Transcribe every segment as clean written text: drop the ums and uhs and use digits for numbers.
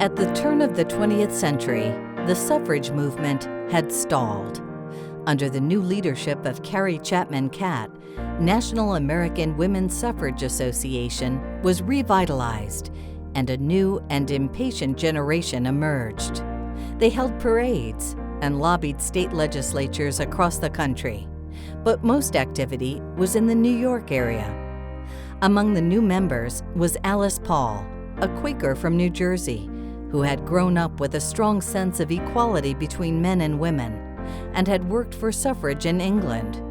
At the turn of the 20th century, the suffrage movement had stalled. Under the new leadership of Carrie Chapman Catt, National American Women's Suffrage Association was revitalized, and a new and impatient generation emerged. They held parades and lobbied state legislatures across the country, but most activity was in the New York area. Among the new members was Alice Paul, a Quaker from New Jersey, who had grown up with a strong sense of equality between men and women, and had worked for suffrage in England.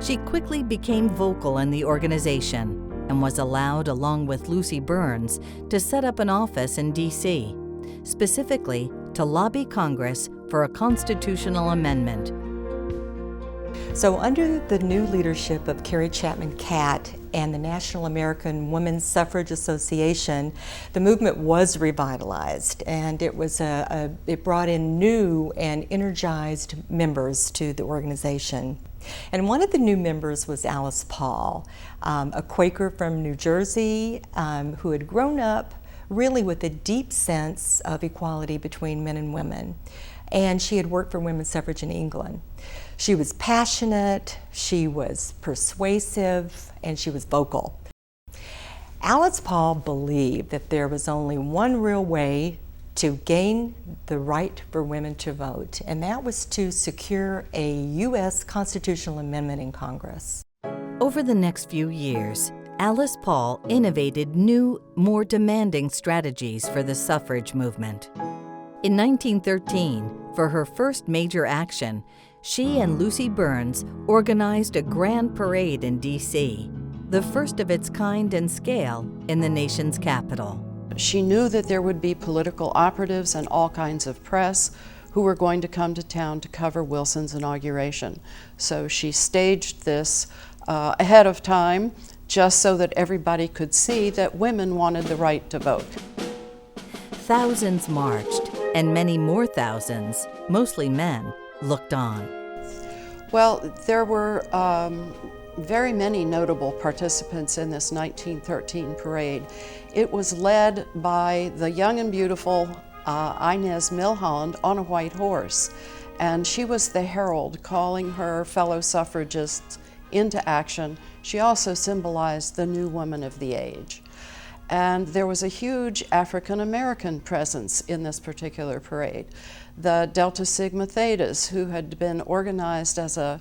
She quickly became vocal in the organization and was allowed, along with Lucy Burns, to set up an office in D.C., specifically to lobby Congress for a constitutional amendment. So under the new leadership of Carrie Chapman Catt and the National American Women's Suffrage Association, the movement was revitalized, and it brought in new and energized members to the organization. And one of the new members was Alice Paul, a Quaker from New Jersey who had grown up really with a deep sense of equality between men and women. And she had worked for women's suffrage in England. She was passionate, she was persuasive, and she was vocal. Alice Paul believed that there was only one real way to gain the right for women to vote, and that was to secure a U.S. constitutional amendment in Congress. Over the next few years, Alice Paul innovated new, more demanding strategies for the suffrage movement. In 1913, for her first major action, she and Lucy Burns organized a grand parade in D.C., the first of its kind and scale in the nation's capital. She knew that there would be political operatives and all kinds of press who were going to come to town to cover Wilson's inauguration. So she staged this ahead of time, just so that everybody could see that women wanted the right to vote. Thousands marched, and many more thousands, mostly men, looked on. Well, there were very many notable participants in this 1913 parade. It was led by the young and beautiful Inez Milholland on a white horse, and she was the herald calling her fellow suffragists into action. She also symbolized the new woman of the age. And there was a huge African American presence in this particular parade. The Delta Sigma Thetas, who had been organized as a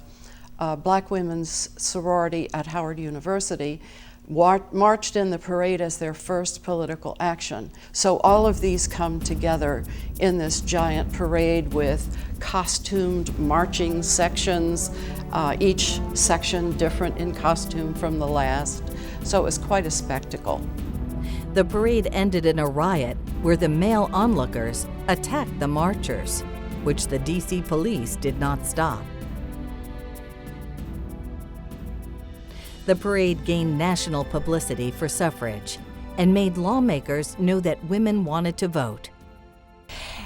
black women's sorority at Howard University, marched in the parade as their first political action. So all of these come together in this giant parade with costumed marching sections, each section different in costume from the last. So it was quite a spectacle. The parade ended in a riot where the male onlookers attacked the marchers, which the D.C. police did not stop. The parade gained national publicity for suffrage and made lawmakers know that women wanted to vote.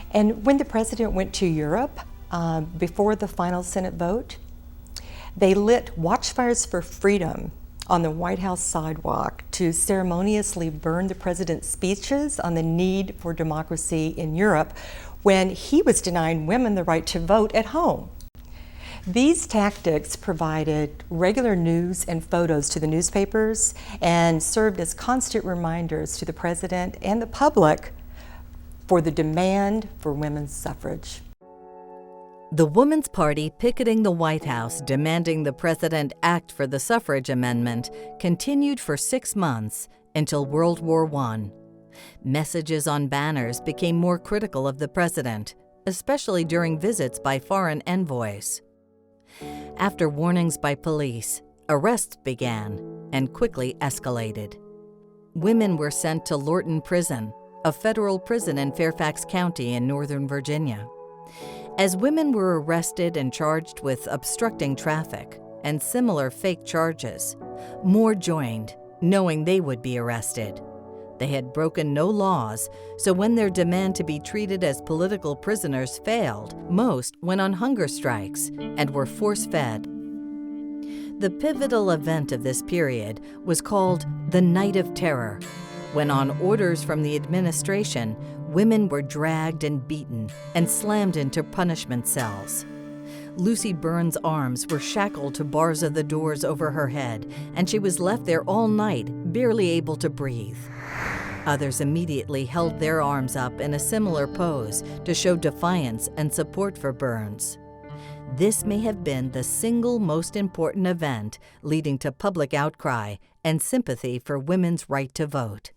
And when the president went to Europe before the final Senate vote, they lit watchfires for freedom on the White House sidewalk to ceremoniously burn the president's speeches on the need for democracy in Europe when he was denying women the right to vote at home. These tactics provided regular news and photos to the newspapers and served as constant reminders to the president and the public for the demand for women's suffrage. The Woman's Party picketing the White House demanding the president act for the suffrage amendment continued for 6 months until World War I. Messages on banners became more critical of the president, especially during visits by foreign envoys. After warnings by police, arrests began and quickly escalated. Women were sent to Lorton Prison, a federal prison in Fairfax County in Northern Virginia. As women were arrested and charged with obstructing traffic and similar fake charges, more joined, knowing they would be arrested. They had broken no laws, so when their demand to be treated as political prisoners failed, most went on hunger strikes and were force-fed. The pivotal event of this period was called the Night of Terror, when on orders from the administration, women were dragged and beaten and slammed into punishment cells. Lucy Burns' arms were shackled to bars of the doors over her head, and she was left there all night, barely able to breathe. Others immediately held their arms up in a similar pose to show defiance and support for Burns. This may have been the single most important event leading to public outcry and sympathy for women's right to vote.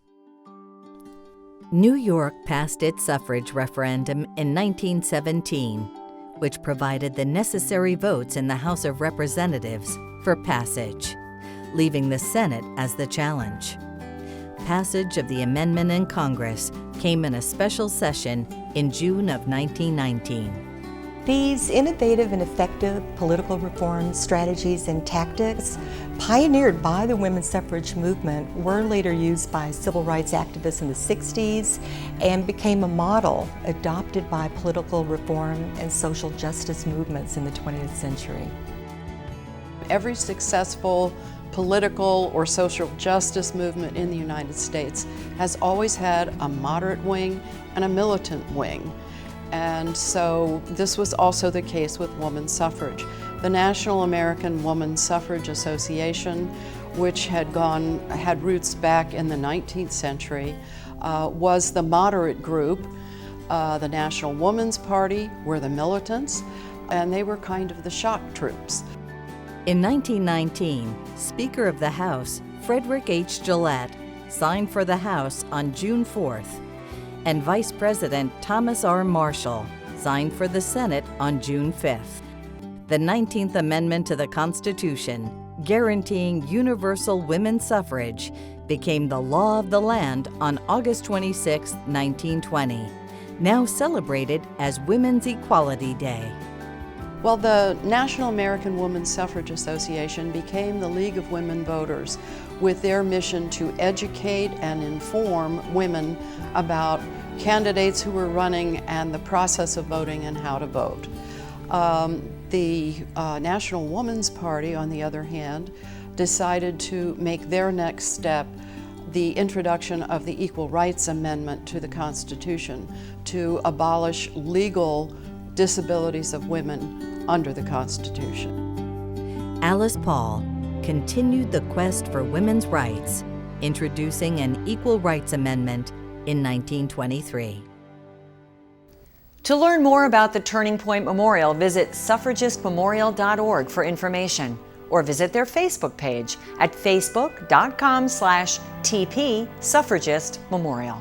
New York passed its suffrage referendum in 1917, which provided the necessary votes in the House of Representatives for passage, leaving the Senate as the challenge. Passage of the amendment in Congress came in a special session in June of 1919. These innovative and effective political reform strategies and tactics, pioneered by the women's suffrage movement, were later used by civil rights activists in the 60s and became a model adopted by political reform and social justice movements in the 20th century. Every successful political or social justice movement in the United States has always had a moderate wing and a militant wing. And so this was also the case with women's suffrage. The National American Women's Suffrage Association, which had roots back in the 19th century, was the moderate group. The National Woman's Party were the militants, and they were kind of the shock troops. In 1919, Speaker of the House Frederick H. Gillette signed for the House on June 4th, and Vice President Thomas R. Marshall signed for the Senate on June 5th. The 19th Amendment to the Constitution, guaranteeing universal women's suffrage, became the law of the land on August 26, 1920, now celebrated as Women's Equality Day. Well, the National American Women's Suffrage Association became the League of Women Voters with their mission to educate and inform women about candidates who were running and the process of voting and how to vote. The National Woman's Party, on the other hand, decided to make their next step the introduction of the Equal Rights Amendment to the Constitution to abolish legal disabilities of women under the Constitution. Alice Paul continued the quest for women's rights, introducing an Equal Rights Amendment in 1923. To learn more about the Turning Point Memorial, visit suffragistmemorial.org for information, or visit their Facebook page at facebook.com/TP Suffragist Memorial.